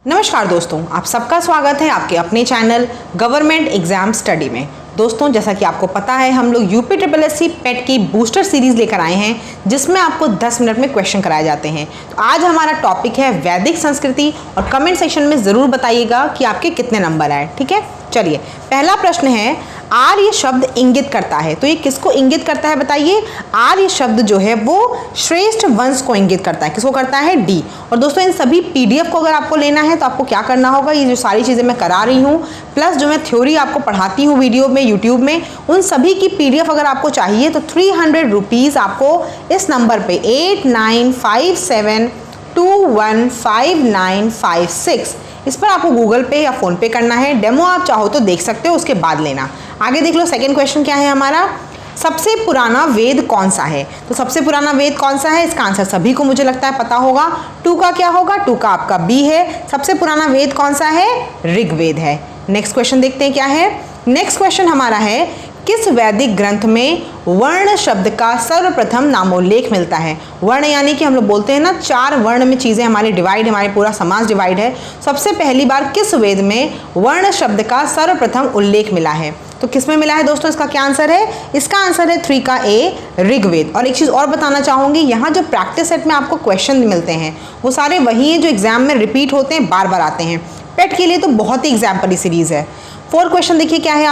नमस्कार दोस्तों, आप सबका स्वागत है आपके अपने चैनल गवर्नमेंट एग्जाम स्टडी में। दोस्तों, जैसा कि आपको पता है, हम लोग यूपी SSSC पेट की बूस्टर सीरीज लेकर आए हैं जिसमें आपको 10 मिनट में क्वेश्चन कराए जाते हैं। तो आज हमारा टॉपिक है वैदिक संस्कृति और कमेंट सेक्शन में ज़रूर बताइएगा कि आपके कितने नंबर आए। ठीक है, चलिए पहला प्रश्न है, आर्य शब्द इंगित करता है। तो ये किसको इंगित करता है बताइए? आर्य शब्द जो है वो श्रेष्ठ वंश को इंगित करता है। किसको करता है? डी। और दोस्तों, इन सभी PDF को अगर आपको लेना है तो आपको क्या करना होगा, ये जो सारी चीज़ें मैं करा रही हूँ प्लस जो मैं थ्योरी आपको पढ़ाती हूँ वीडियो में यूट्यूब में, उन सभी की PDF अगर आपको चाहिए तो 300 रुपीज़ आपको इस नंबर पे 8957215956 इस पर आपको गूगल पे या फ़ोन पे करना है। डेमो आप चाहो तो देख सकते हो, उसके बाद लेना। आगे देख लो, सेकंड क्वेश्चन क्या है हमारा, सबसे पुराना वेद कौन सा है? तो सबसे पुराना वेद कौन सा है, इसका आंसर सभी को मुझे लगता है पता होगा। 2 का क्या होगा? 2 का आपका B है। सबसे पुराना वेद कौन सा है? ऋग्वेद है। नेक्स्ट क्वेश्चन देखते हैं क्या है। नेक्स्ट क्वेश्चन हमारा है, किस वैदिक ग्रंथ में वर्ण शब्द का सर्वप्रथम नामोल्लेख मिलता है? वर्ण यानी कि हम लोग बोलते हैं ना, 4 वर्ण में चीज़ें हमारी डिवाइड, हमारे पूरा समाज डिवाइड है। सबसे पहली बार किस वेद में वर्ण शब्द का सर्वप्रथम उल्लेख मिला है? तो किस में मिला है दोस्तों? इसका क्या आंसर है? इसका आंसर है 3 का A, ऋग्वेद। और एक चीज़ और बताना चाहूँगी, यहाँ जो प्रैक्टिस सेट में आपको क्वेश्चन मिलते हैं वो सारे वही हैं जो एग्जाम में रिपीट होते हैं, बार बार आते हैं। पेट के लिए तो बहुत ही एग्जाम्पल सीरीज़ है। 4 क्वेश्चन देखिए क्या है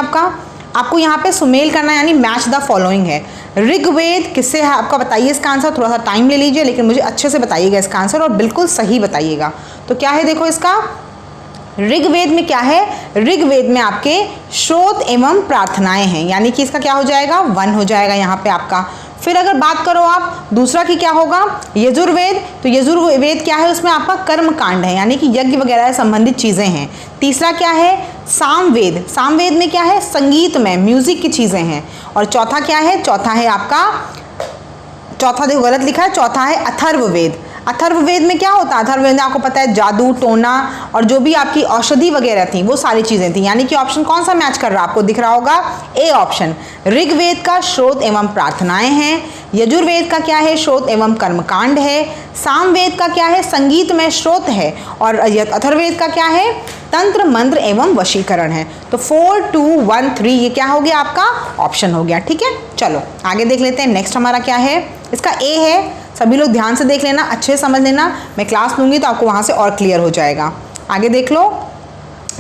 आपको यहाँ पे सुमेल करना यानी मैच द फॉलोइंग है। ऋग्वेद किससे है आपका बताइए इसका आंसर। थोड़ा सा टाइम ले लीजिए लेकिन मुझे अच्छे से बताइएगा इसका आंसर और बिल्कुल सही बताइएगा। तो क्या है देखो इसका, ऋग्वेद में क्या है? ऋग्वेद में आपके श्रोत एवं प्रार्थनाएं हैं, यानी कि इसका क्या हो जाएगा? 1 हो जाएगा यहाँ पे आपका। फिर अगर बात करो आप दूसरा की क्या होगा, यजुर्वेद। तो यजुर्वेद क्या है? उसमें आपका कर्म कांड है, यानी कि यज्ञ वगैरह से संबंधित चीज़ें हैं। तीसरा क्या है? सामवेद। सामवेद में क्या है? संगीत में म्यूजिक की चीज़ें हैं। और चौथा क्या है? चौथा है आपका, चौथा देखो गलत लिखा है, चौथा है अथर्ववेद। अथर्ववेद में क्या होता है? अथर्ववेद में आपको पता है जादू टोना और जो भी आपकी औषधि वगैरह थी वो सारी चीज़ें थी। यानी कि ऑप्शन कौन सा मैच कर रहा है आपको दिख रहा होगा? A option. ऋग्वेद का श्रोत एवं प्रार्थनाएं हैं। यजुर्वेद का क्या है? श्रोत एवं कर्मकांड है। सामवेद का क्या है? संगीत में श्रोत है। और अथर्ववेद का क्या है? तंत्र मंत्र एवं वशीकरण है। तो 4, 2, 1, 3 ये क्या हो गया आपका? ऑप्शन हो गया। ठीक है, चलो आगे देख लेते हैं। नेक्स्ट हमारा क्या है? इसका A है। सभी लोग ध्यान से देख लेना, अच्छे से समझ लेना, मैं क्लास लूँगी तो आपको वहाँ से और क्लियर हो जाएगा। आगे देख लो।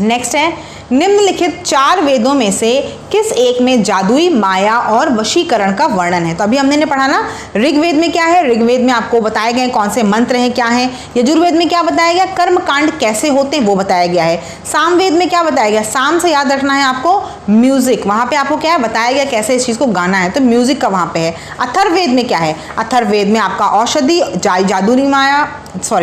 नेक्स्ट है, निम्नलिखित 4 वेदों में से किस एक में जादुई माया और वशीकरण का वर्णन है? तो अभी हमने पढ़ा ना, ऋग्वेद में क्या है? ऋग्वेद में आपको बताए गए कौन से मंत्र हैं, क्या हैं। यजुर्वेद में क्या बताया गया? कर्म कांड कैसे होते हैं वो बताया गया है। सामवेद में क्या बताया गया? साम से याद रखना है आपको, म्यूजिक। वहाँ पे आपको क्या है बताया गया कैसे इस चीज़ को गाना है, तो म्यूजिक का वहाँ पे है। अथर्ववेद में क्या है? अथर्ववेद में आपका औषधि,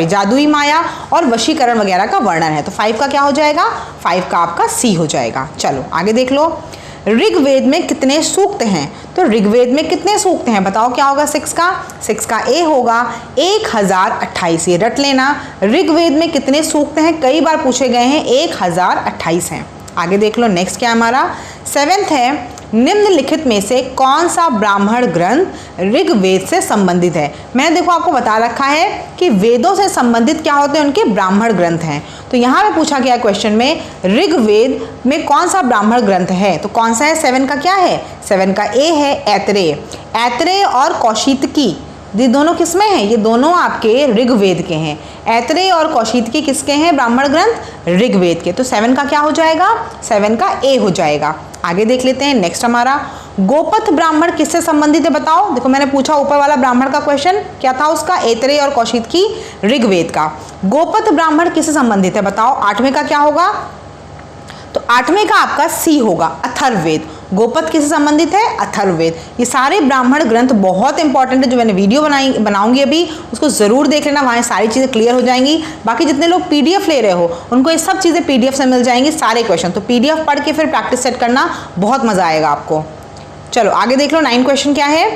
जादुई माया और वशीकरण वगैरह का वर्णन है। तो 5 का क्या हो जाएगा? 5 का आपका C हो जाएगा। चलो आगे देख लो। ऋग्वेद में कितने सूक्त हैं? तो ऋग्वेद में कितने सूक्त हैं बताओ, क्या होगा? 6 का A होगा 1028। ये रट लेना। ऋग्वेद में कितने सूक्त हैं? कई बार पूछे गए हैं, 1028 हैं। आगे देख लो। नेक्स्ट क्या हमारा 7th है, निम्नलिखित में से कौन सा ब्राह्मण ग्रंथ ऋग्वेद से संबंधित है? मैंने देखो आपको बता रखा है कि वेदों से संबंधित क्या होते हैं, उनके ब्राह्मण ग्रंथ हैं। तो यहाँ पे पूछा गया क्वेश्चन में ऋग्वेद में कौन सा ब्राह्मण ग्रंथ है, तो कौन सा है? 7 का क्या है? 7 का A है ऐतरेय और कौशितकी। ये दोनों किसमें हैं? ये दोनों आपके ऋग्वेद के हैं। ऐतरेय और कौशितकी किसके हैं ब्राह्मण ग्रंथ? ऋग्वेद के। तो 7 का क्या हो जाएगा? 7 का A हो जाएगा। आगे देख लेते हैं। नेक्स्ट हमारा, गोपथ ब्राह्मण किससे संबंधित है बताओ। देखो मैंने पूछा ऊपर वाला ब्राह्मण का क्वेश्चन क्या था उसका? ऐतरेय और कौशितकी ऋग्वेद का। गोपथ ब्राह्मण किससे संबंधित है बताओ? 8वें का क्या होगा? तो 8वें का आपका C होगा, अथर्ववेद। गोपथ किससे संबंधित है? अथर्ववेद। ये सारे ब्राह्मण ग्रंथ बहुत इंपॉर्टेंट है, जो मैंने वीडियो बनाऊंगी अभी उसको ज़रूर देख लेना, वहाँ सारी चीज़ें क्लियर हो जाएंगी। बाकी जितने लोग PDF ले रहे हो उनको ये सब चीज़ें PDF से मिल जाएंगी, सारे क्वेश्चन। तो PDF पढ़ के फिर प्रैक्टिस सेट करना, बहुत मज़ा आएगा आपको। चलो आगे देख लो। 9 क्वेश्चन क्या है?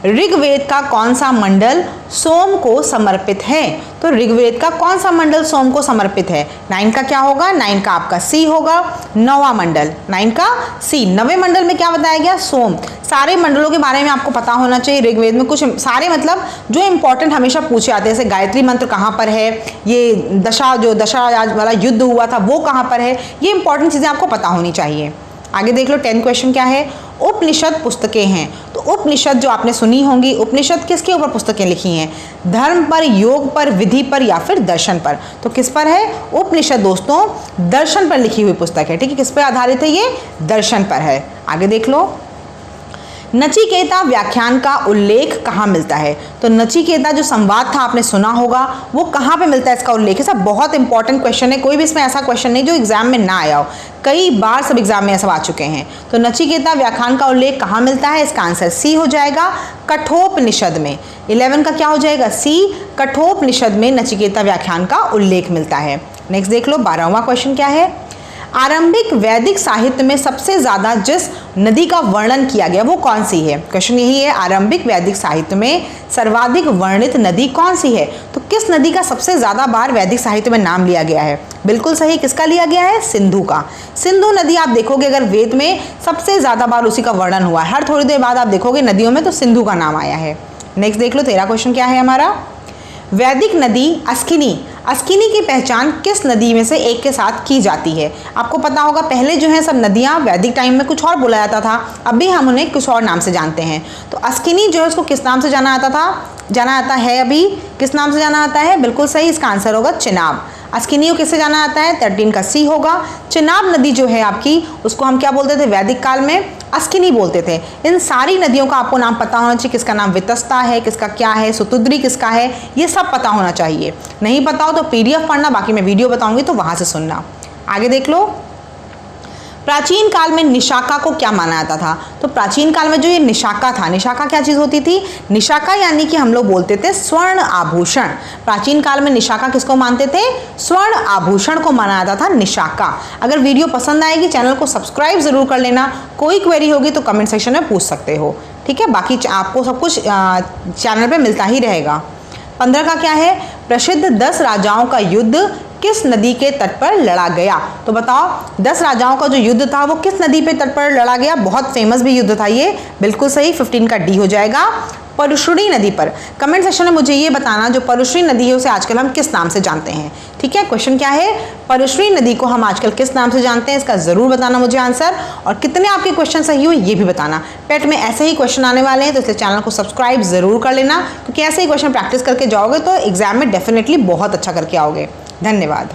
ऋग्वेद का कौन सा मंडल सोम को समर्पित है? तो ऋग्वेद का कौन सा मंडल सोम को समर्पित है? 9 का क्या होगा? 9 का आपका सी होगा। 9वां मंडल, 9 का सी। 9वें मंडल में क्या बताया गया? सोम। सारे मंडलों के बारे में आपको पता होना चाहिए। ऋग्वेद में कुछ सारे मतलब जो इंपॉर्टेंट हमेशा पूछे आते हैं, जैसे गायत्री मंत्र कहाँ पर है, ये दशा वाला युद्ध हुआ था वो कहाँ पर है, ये इंपॉर्टेंट चीज़ें आपको पता होनी चाहिए। आगे देख लो 10 क्वेश्चन क्या है? उपनिषद पुस्तकें हैं। तो उपनिषद जो आपने सुनी होंगी, उपनिषद किसके ऊपर पुस्तकें लिखी हैं? धर्म पर, योग पर, विधि पर या फिर दर्शन पर। तो किस पर है? उपनिषद दोस्तों दर्शन पर लिखी हुई पुस्तक है। ठीक है, किस पर आधारित है? ये दर्शन पर है। आगे देख लो, नचिकेता व्याख्यान का उल्लेख कहाँ मिलता है? तो नचिकेता जो संवाद था आपने सुना होगा, वो कहाँ पे मिलता है इसका उल्लेख? ये सब बहुत इंपॉर्टेंट क्वेश्चन है, कोई भी इसमें ऐसा क्वेश्चन नहीं जो एग्जाम में ना आया हो, कई बार सब एग्जाम में ऐसा आ चुके हैं। तो नचिकेता व्याख्यान का उल्लेख कहाँ मिलता है? इसका आंसर सी हो जाएगा, कठोपनिषद में। 11 का क्या हो जाएगा? सी। कठोपनिषद में नचिकेता व्याख्यान का उल्लेख मिलता है। नेक्स्ट देख लो 12वां क्वेश्चन क्या है? आरंभिक वैदिक साहित्य में सबसे ज्यादा जिस नदी का वर्णन किया गया वो कौन सी है? क्वेश्चन यही है, आरंभिक वैदिक साहित्य में सर्वाधिक वर्णित नदी कौन सी है? तो किस नदी का सबसे ज्यादा बार वैदिक साहित्य में नाम लिया गया है? बिल्कुल सही, किसका लिया गया है? सिंधु का। सिंधु नदी आप देखोगे अगर वेद में सबसे ज्यादा बार उसी का वर्णन हुआ है, हर थोड़ी देर बाद आप देखोगे नदियों में तो सिंधु का नाम आया है। नेक्स्ट देख लो 13 क्वेश्चन क्या है हमारा? वैदिक नदी अस्किनी, अस्किनी की पहचान किस नदी में से एक के साथ की जाती है? आपको पता होगा पहले जो है सब नदियाँ वैदिक टाइम में कुछ और बोला जाता था, अभी हम उन्हें कुछ और नाम से जानते हैं। तो अस्किनी जो है उसको किस नाम से जाना जाता है अभी? किस नाम से जाना आता है? बिल्कुल सही, इसका आंसर होगा चिनाब। अस्किनी को किससे जाना जाता है? 13 का सी होगा। चिनाब नदी जो है आपकी, उसको हम क्या बोलते थे वैदिक काल में? अस्किनी बोलते थे। इन सारी नदियों का आपको नाम पता होना चाहिए, किसका नाम वितस्ता है, किसका क्या है, सुतुद्री किसका है, ये सब पता होना चाहिए। नहीं पता हो तो PDF पढ़ना, बाकी मैं वीडियो बताऊंगी तो वहां से सुनना। आगे देख लो, प्राचीन काल में निशाका को क्या माना जाता था? तो प्राचीन काल में जो ये निशाका था, निशाका क्या चीज़ होती थी? निशाका यानी कि हम लोग बोलते थे स्वर्ण आभूषण। प्राचीन काल में निशाका किसको मानते थे? स्वर्ण आभूषण को माना जाता था निशाका। अगर वीडियो पसंद आएगी चैनल को सब्सक्राइब जरूर कर लेना, कोई क्वेरी होगी तो कमेंट सेक्शन में पूछ सकते हो। ठीक है, बाकी आपको सब कुछ चैनल पर मिलता ही रहेगा। 15 का क्या है? प्रसिद्ध 10 राजाओं का युद्ध किस नदी के तट पर लड़ा गया? तो बताओ 10 राजाओं का जो युद्ध था वो किस नदी पे तट पर लड़ा गया? बहुत फेमस भी युद्ध था ये। बिल्कुल सही, 15 का डी हो जाएगा, परुश्री नदी पर। कमेंट सेक्शन में मुझे ये बताना जो परुश्री नदी है उसे आजकल हम किस नाम से जानते हैं। ठीक है, क्वेश्चन क्या है? परुश्री नदी को हम आजकल किस नाम से जानते हैं, इसका जरूर बताना मुझे आंसर। और कितने आपके क्वेश्चन सही हुए ये भी बताना। पेट में ऐसे ही क्वेश्चन आने वाले हैं तो इसलिए चैनल को सब्सक्राइब जरूर कर लेना, क्योंकि ऐसे ही क्वेश्चन प्रैक्टिस करके जाओगे तो एग्जाम में डेफिनेटली बहुत अच्छा करके आओगे। धन्यवाद।